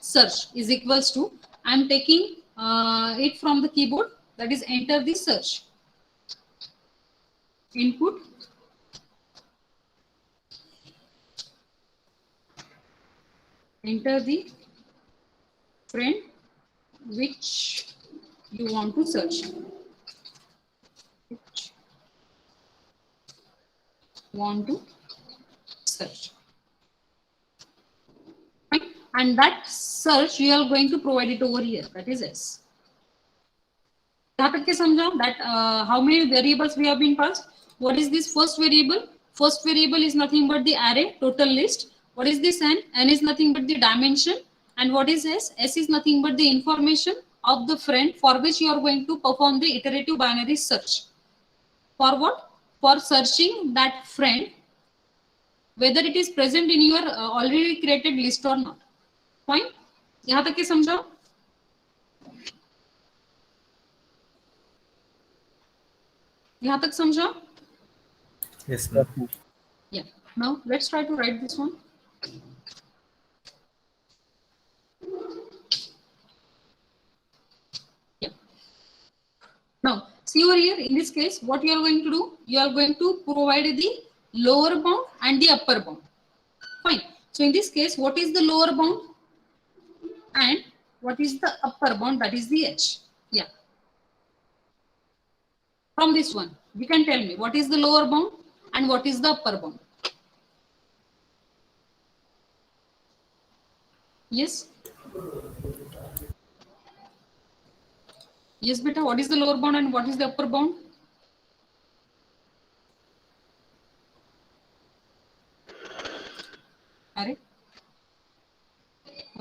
search is equals to, I'm taking it from the keyboard, that is enter the search. Input. Enter the friend which you want to search. Which want to search. Right? And that search you are going to provide it over here, that is S. That how many variables we have been passed? What is this first variable? First variable is nothing but the array total list. What is this n? N is nothing but the dimension. And what is S? S is nothing but the information of the friend for which you are going to perform the iterative binary search. For what? For searching that friend, whether it is present in your already created list or not. Fine? यहाँ तक के समझो? यहाँ तक समझो? Yes, ma'am. Yeah. Now let's try to write this one. Yeah. Now see over here, in this case, what you are going to do? You are going to provide the lower bound and the upper bound. Fine. So in this case, what is the lower bound and what is the upper bound? That is the h. Yeah. From this one, you can tell me what is the lower bound and what is the upper bound? Yes. Yes, beta, what is the lower bound and what is the upper bound? Are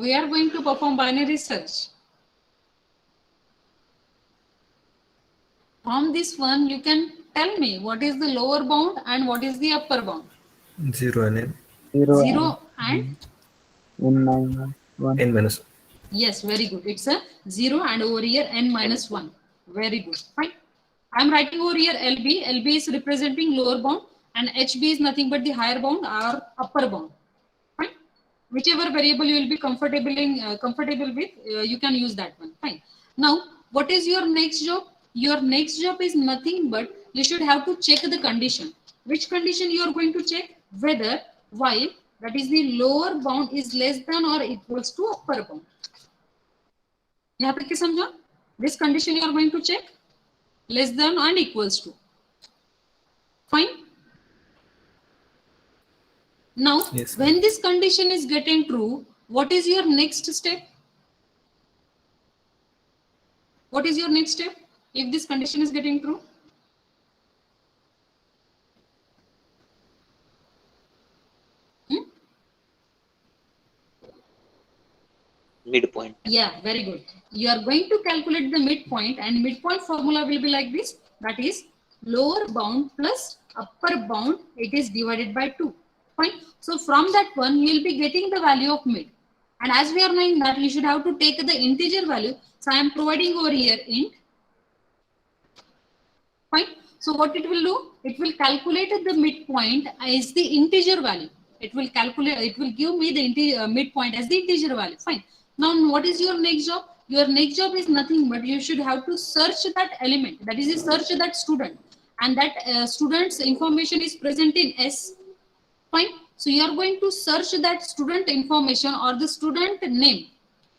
we are going to perform binary search. From this one, you can tell me what is the lower bound and what is the upper bound. 0 and n. 0 and n minus 1. N minus. yes, very good. It's a 0 and over here n minus 1. Very good. Fine. I'm writing over here LB. LB is representing lower bound and HB is nothing but the higher bound or upper bound. Fine. Whichever variable you will be comfortable with, you can use that one. Fine. Now, what is your next job? Your next job is nothing but you should have to check the condition. Which condition you are going to check? Whether while that is the lower bound is less than or equals to upper bound. यहाँ तक के समझा? This condition you are going to check less than and equals to. Fine. Now, Yes. when this condition is getting true, what is your next step? What is your next step if this condition is getting true? Midpoint. Yeah, very good. You are going to calculate the midpoint and midpoint formula will be like this. That is lower bound plus upper bound. It is divided by 2. Fine. So from that one, you will be getting the value of mid. And as we are knowing that you should have to take the integer value. So I am providing over here int. Fine. So what it will do? It will calculate the midpoint as the integer value. It will calculate. It will give me the midpoint as the integer value. Fine. Now, what is your next job? Your next job is nothing but you should have to search that element. That is, search that student, and that student's information is present in S. Fine. So you are going to search that student information or the student name,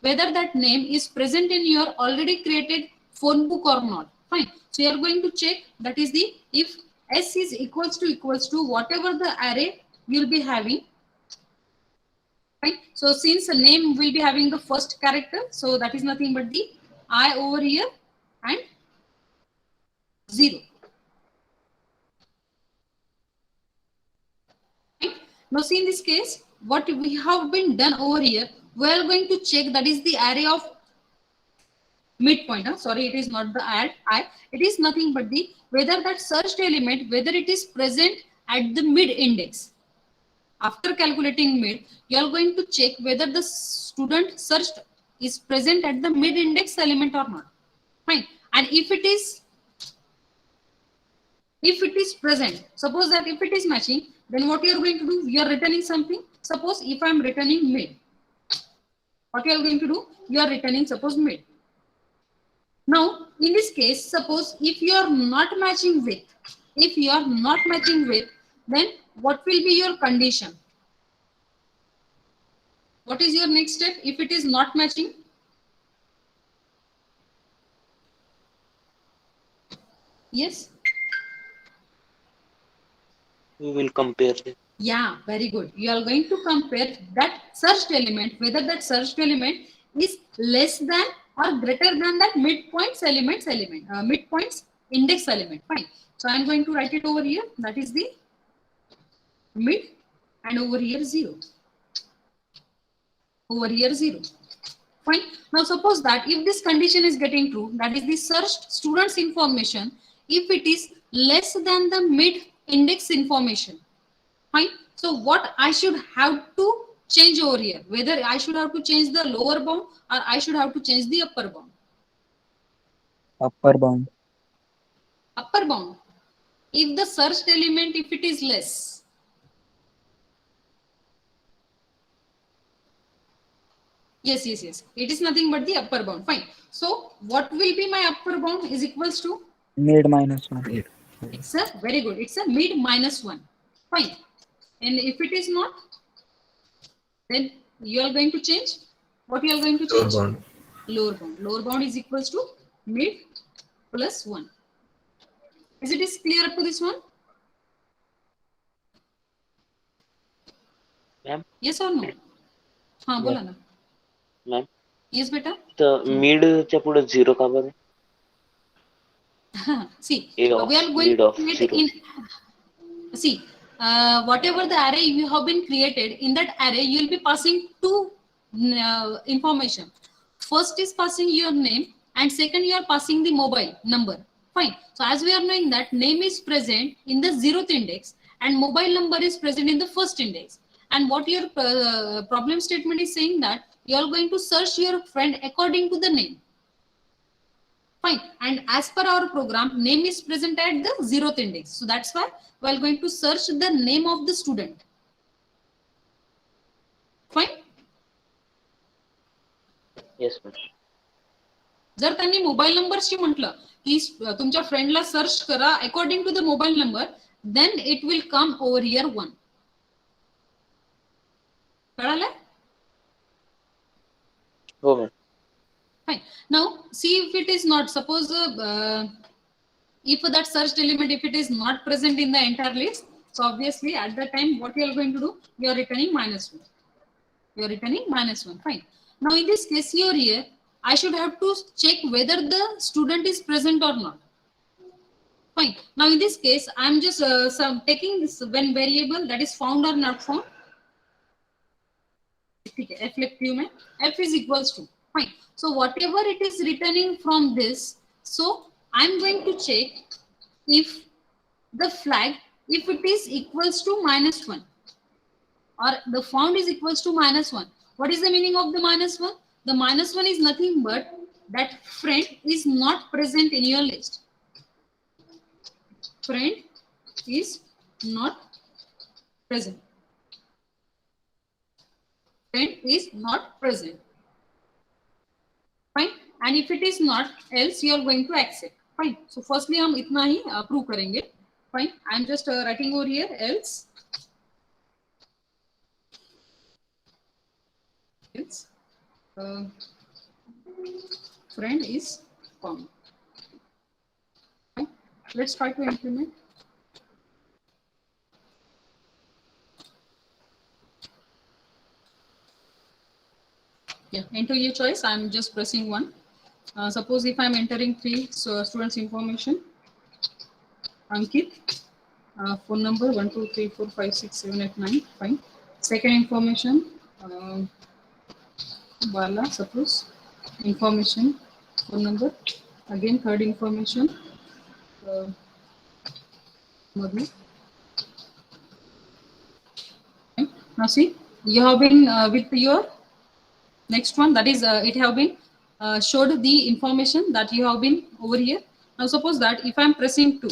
whether that name is present in your already created phone book or not. Fine. So you are going to check, that is the, if S is equals to whatever the array you will be having. Right. So since the name will be having the first character, so that is nothing but the I over here and 0. Right. Now see in this case, what we have been done over here, we are going to check, that is the array of midpoint. Sorry, it is not the I. It is nothing but the whether that searched element, whether it is present at the mid index. After calculating mid, you are going to check whether the student searched is present at the mid index element or not. Fine. And if it is present, suppose that if it is matching, then what you are going to do? You are returning something. Suppose if I am returning mid, what you are going to do? You are returning suppose mid. Now, in this case, suppose if you are not matching with, then what will be your condition? What is your next step if it is not matching? Yes? We will compare them. Yeah, very good. You are going to compare that searched element, whether that searched element is less than or greater than that midpoints midpoints index element. Fine. So I am going to write it over here. That is the mid, and over here 0. Over here 0. Fine. Now suppose that if this condition is getting true, that is the searched student's information, if it is less than the mid index information. Fine. So what I should have to change over here, whether I should have to change the lower bound or I should have to change the upper bound. Upper bound. Upper bound. If the searched element, if it is less. Yes. It is nothing but the upper bound. Fine. So what will be my upper bound is equals to? Mid minus 1. Yeah. It's a very good. It's a mid minus 1. Fine. And if it is not, then you are going to change. What you are going to change? Lower bound. Lower bound. Lower bound is equals to mid plus 1. Is it clear up to this one? Ma'am yes और no? हाँ बोला ना. Ma'am yes बेटा. तर मिडच्या पुढे 0 का बरं? See, A we of are going mid to of create 0. in, see, whatever the array you have been created, in that array you will be passing two information. First is passing your name, and second you are passing the mobile number. Fine. So as we are knowing that name is present in the 0th index and mobile number is present in the first index. And what your problem statement is saying that you are going to search your friend according to the name. Fine. And as per our program, name is present at the 0th index. So that's why we are going to search the name of the student. Fine. Yes ma'am. जर त्यांनी mobile नंबरशी म्हटलं की तुमच्या फ्रेंडला search करा according to the mobile number, then it will come over here 1. कळालं? हो ma'am. Fine. Now see if it is not, suppose if that searched element, if it is not present in the entire list, so obviously at that time what you are going to do, you are returning -1. You are returning -1. Fine. Now in this case here I should have to check whether the student is present or not. Fine. Now in this case I am just taking this when variable that is found or not found. F is equals to, fine. So whatever it is returning from this, so I'm going to check if the flag, if it is equals to -1 or the found is equals to -1. What is the meaning of the -1? The -1 is nothing but that friend is not present in your list. Friend is not present. Friend is not present. Fine. And if it is not, else you are going to accept. Fine. So firstly हम इतना ही prove करेंगे. Fine. I am just writing over here else. Else friend is found. Fine. Let's try to implement. Yeah, enter your choice. I'm just pressing 1. Suppose if I'm entering 3 students information, Ankit, phone number 1 2 3 4 5 6 7 8 9. Fine. Second information, Bala, suppose information, phone number. Again third information, Madhu. Okay. Now see, you have been with your next one, that is it have been showed the information that you have been over here. Now suppose that if I am pressing 2,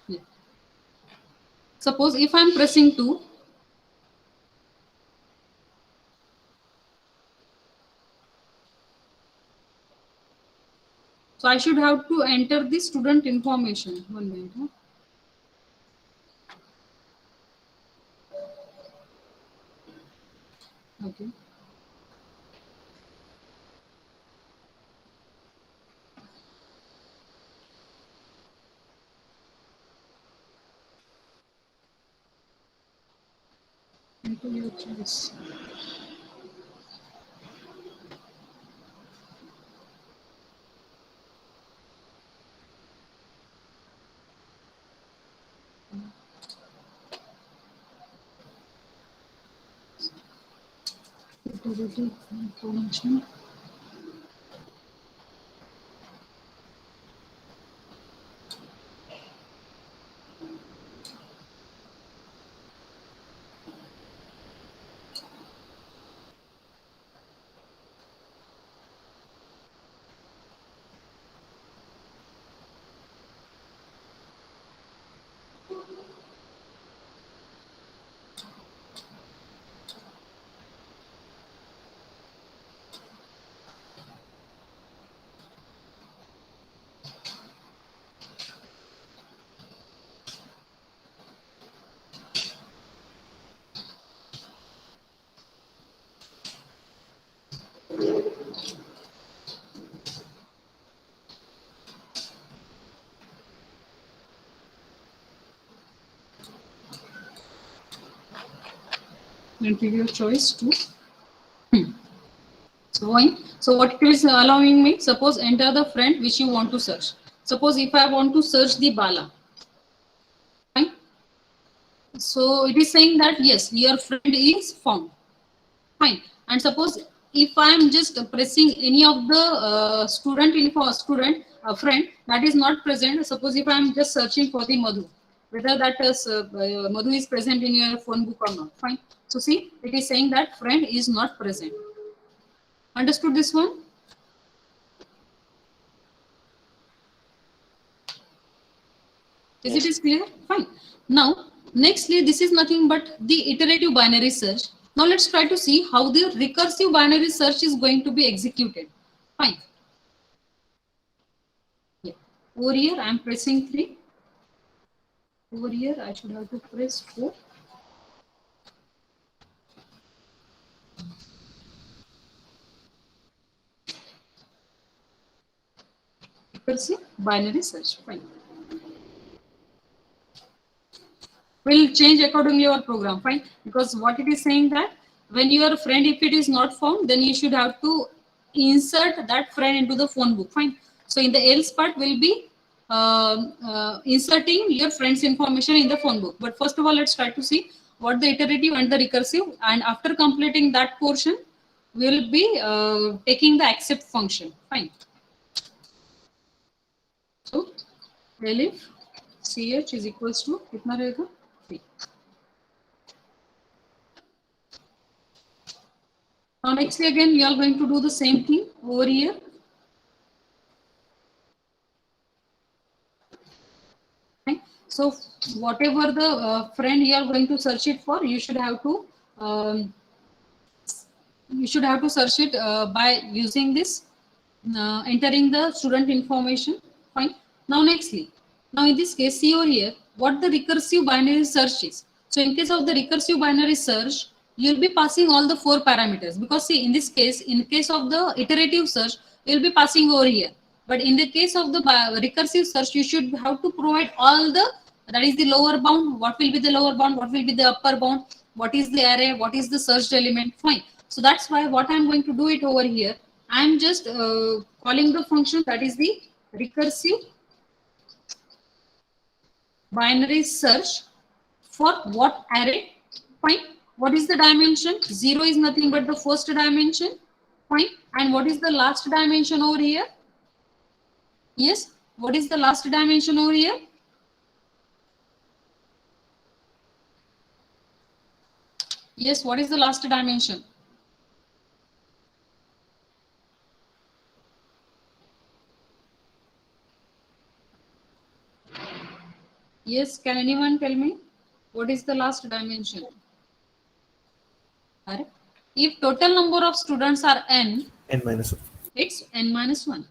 yeah. Suppose if I am pressing 2, so I should have to enter the student information. 1 minute. Huh? Okay. Enter your choice. Information. Enter your choice to. So going. So what it is allowing me? Suppose enter the friend which you want to search. Suppose if I want to search the Bala. Fine. So it is saying that yes, your friend is found. Fine. And suppose if I am just pressing any of the student info student friend that is not present. Suppose if I am just searching for the Madhu, whether that is Madhu is present in your phone book or not. Fine. So see, it is saying that friend is not present. Understood this one? Is it is clear? Fine. Now, nextly, this is nothing but the iterative binary search. Now, let's try to see how the recursive binary search is going to be executed. Fine. Yeah. Over here, I am pressing 3. Over here, I should have to press 4. Recursive binary search. Fine. Will change accordingly your program. Fine. Because what it is saying that when your friend, if it is not found, then you should have to insert that friend into the phone book. Fine. So in the else part will be inserting your friend's information in the phone book. But first of all, let's try to see what the iterative and the recursive. And after completing that portion, we will be taking the accept function. Fine. So elif ch is equals to kitna rahega 3. Now nextly again you are going to do the same thing over here. Okay. So whatever the friend you are going to search it for, you should have to search it by using this entering the student information. Fine. Now nextly, now in this case, see over here what the recursive binary search is. So in case of the recursive binary search, you will be passing all the 4 parameters, because see in this case, in case of the iterative search, you will be passing over here. But in the case of the recursive search, you should have to provide all the, that is the lower bound, what will be the lower bound, what will be the upper bound, what is the array, what is the searched element. Fine. So that's why what I'm going to do it over here. I'm just calling the function that is the recursive binary search for what array. Fine. What is the dimension? 0 is nothing but the first dimension. Fine. And what is the last dimension over here? Yes. What is the last dimension over here? Yes. What is the last dimension? Yes, can anyone tell me what is the last dimension? If total number of students are n n-1. It's n minus 1.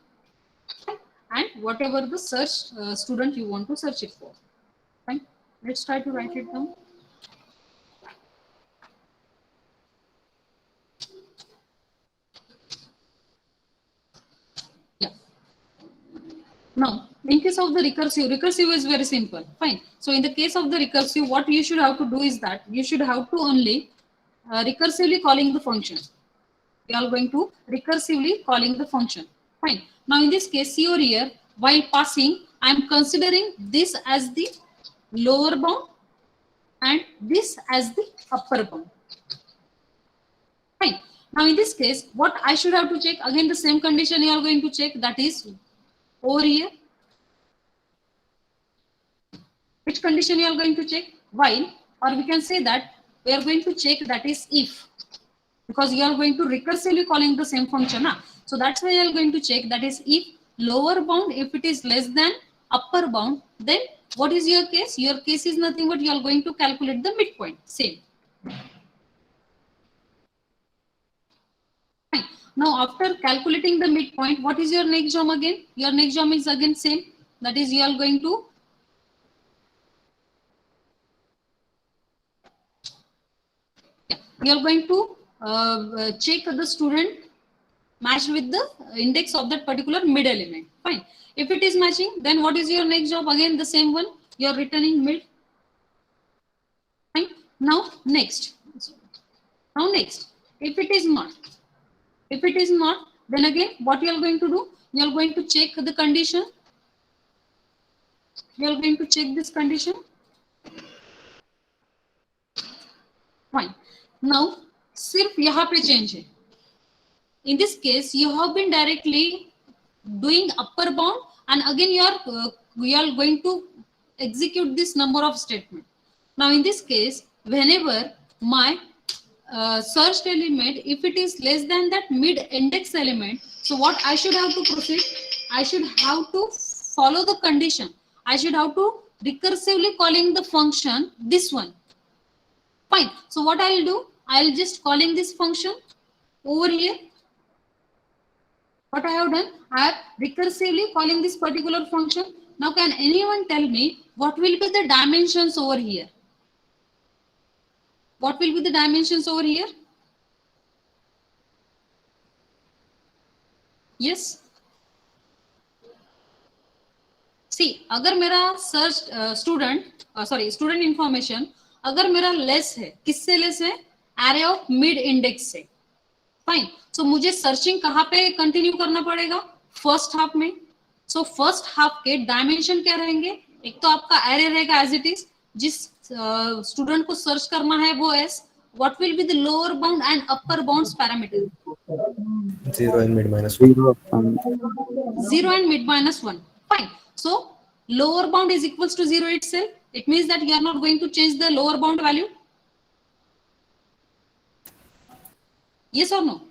And whatever the search student you want to search it for. Fine. Let's try to write it down. Yeah. Now, in case of the recursive is very simple. Fine. So in the case of the recursive, what you should have to do is that you should have to only recursively calling the function. We are going to recursively calling the function. Fine. Now in this case, see over here, while passing, I am considering this as the lower bound and this as the upper bound. Fine. Now in this case, what I should have to check, again the same condition you are going to check, that is over here. Which condition you are going to check? While, or we can say that we are going to check, that is if, because you are going to recursively calling the same function. So that's why you are going to check, that is if lower bound, if it is less than upper bound, then what is your case? Your case is nothing but you are going to calculate the midpoint. Same. Fine. Now after calculating the midpoint, what is your next job again? Your next job is again same. That is you are going to check the student matched with the index of that particular mid element. Fine. If it is matching, then what is your next job? Again the same one. You are returning mid. Fine. Now next. Now next, if it is not, then again what you are going to do? You are going to check the condition. You are going to check this condition. Fine. Now सिर्फ यहाँ पे change है. In this case, you have been directly doing upper bound, and again you are going to execute this number of statement. Now in this case, whenever my searched element, if it is less than that mid index element, so what I should have to proceed? I should have to follow the condition. I should have to recursively calling the function, this one. Fine. So what I will do? I will just calling this function over here. What I have done? I have recursively calling this particular function. Now can anyone tell me what will be the dimensions over here? What will be the dimensions over here? Yes. See, अगर मेरा search student information अगर मेरा less है, किससे less है? Array of mid index से. Fine. So मुझे searching कहाँ पे continue करना पड़ेगा? First half में. So first half के dimension क्या रहेंगे? एक तो आपका array रहेगा as it is, जिस student को search करना है वो S. What will be the lower bound and upper bounds parameter? 0 and mid minus 1. 0 and mid minus 1. Fine. So lower bound is equals to 0 itself. It means that you are not going to change the lower bound value. Yes or no?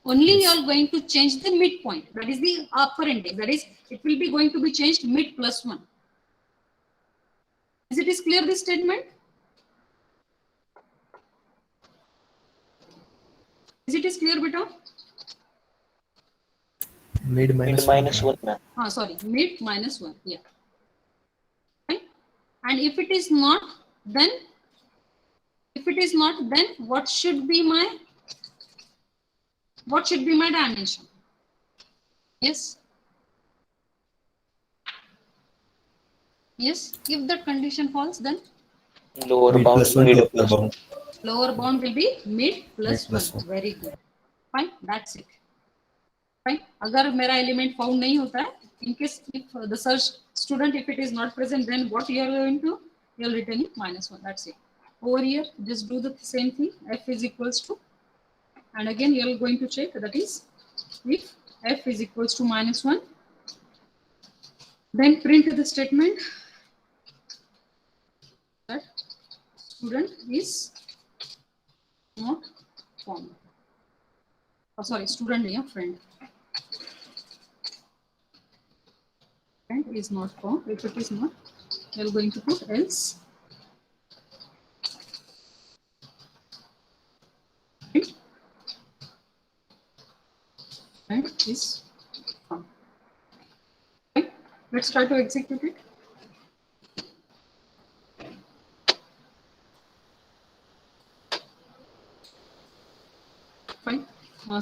Only you are going to change the midpoint. That is the upper index. That is, it will be going to be changed mid plus 1. Is it is clear this statement? Is it is clear, beta? Mid minus 1 ma'am. Sorry, mid minus 1. Yeah. Right? And if it is not, then what should be my dimension? Yes. Yes. If that condition falls, then Lower Mid bound, plus 1 mid to upper plus 1. bound. lower bound will be mid plus Mid plus 1. 1. Very good. Fine. That's it. Fine. अगर मेरा element found नहीं होता है, in case if the search student, if it is not present, then what you are going to? You will return -1. That's it. Over here, just do the same thing. F is equals to, and again you are going to check, that is, if F is equals to -1, then print the statement that student is not found. Sorry, student नहीं है, friend. Friend is not found. If it is not, you are going to put else. Friend is found. Okay. Let's try to execute it. Fine.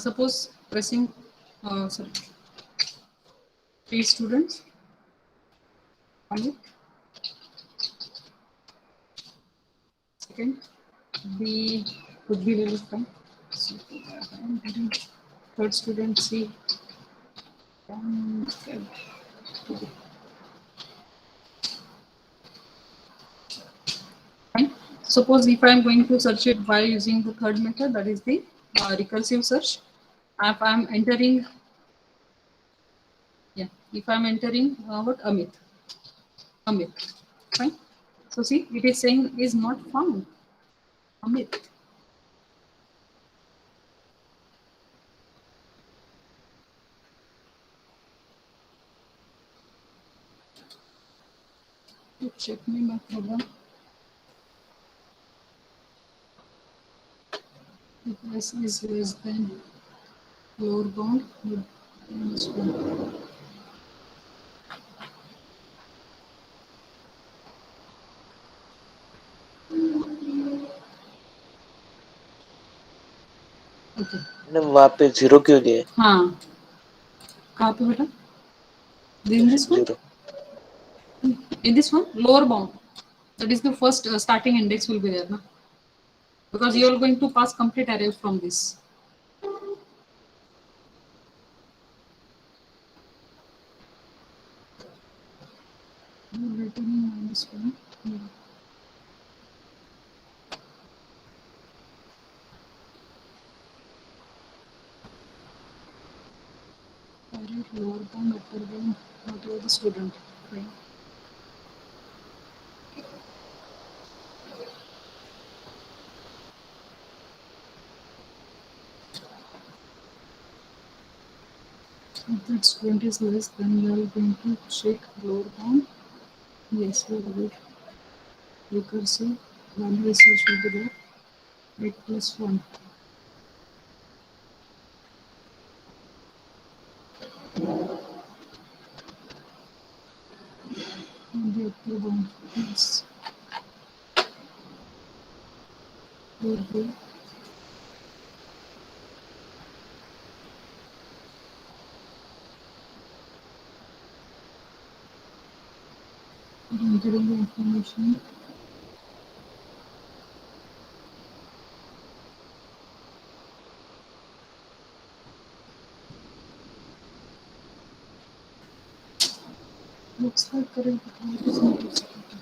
Suppose pressing, sorry, 3 students on it. Second, B could be really fine. Third student, C. Fine. Suppose if I am going to search it by using the third method, that is the recursive search. If I am entering, if I am entering what, Amit, fine. So see, it is saying is not found, Amit. Check me my program. If S is less than lower bound, minus 1. Okay. वहाँ पे 0 क्यों दिए? हाँ, कहाँ पे बेटा? In this one? 0. In this one, lower bound. That is the first starting index will be there, na? because you are going to pass complete array from this. Returning -1. Yeah. Array lower bound, upper bound, whatever the student. Right. If that student is less, then you are going to check lower bound. Yes, very good. Recursive value research will be there. 8 plus 1. And the upper bound. Yes. Very good. Entering the information. Looks like current account is not executed.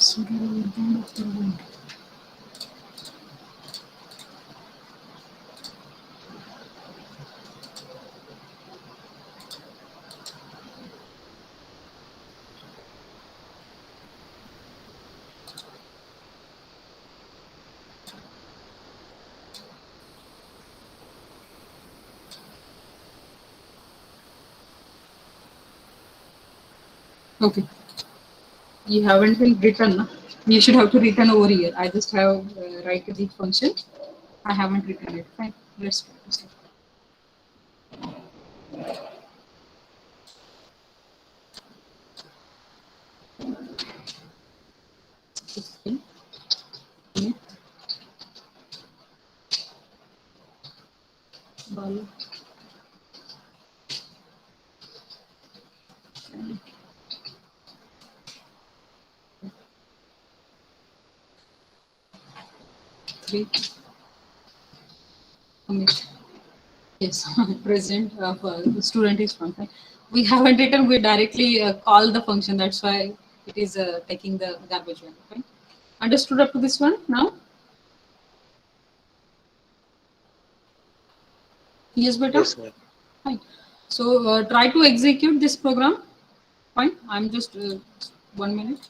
Pseudo lower bound, upper bound. Okay. You haven't been written. Na? You should have to return over here. I just have write the function. I haven't written it. Fine. Let's practice it. Okay. Yeah. Ball. Three. Commit. Yes, present of student is one. Right? We haven't written. We directly call the function. That's why it is taking the garbage one. Right? Understood up to this one now? Yes, beta. Yes, ma'am. Fine. So try to execute this program. Fine. I'm just 1 minute.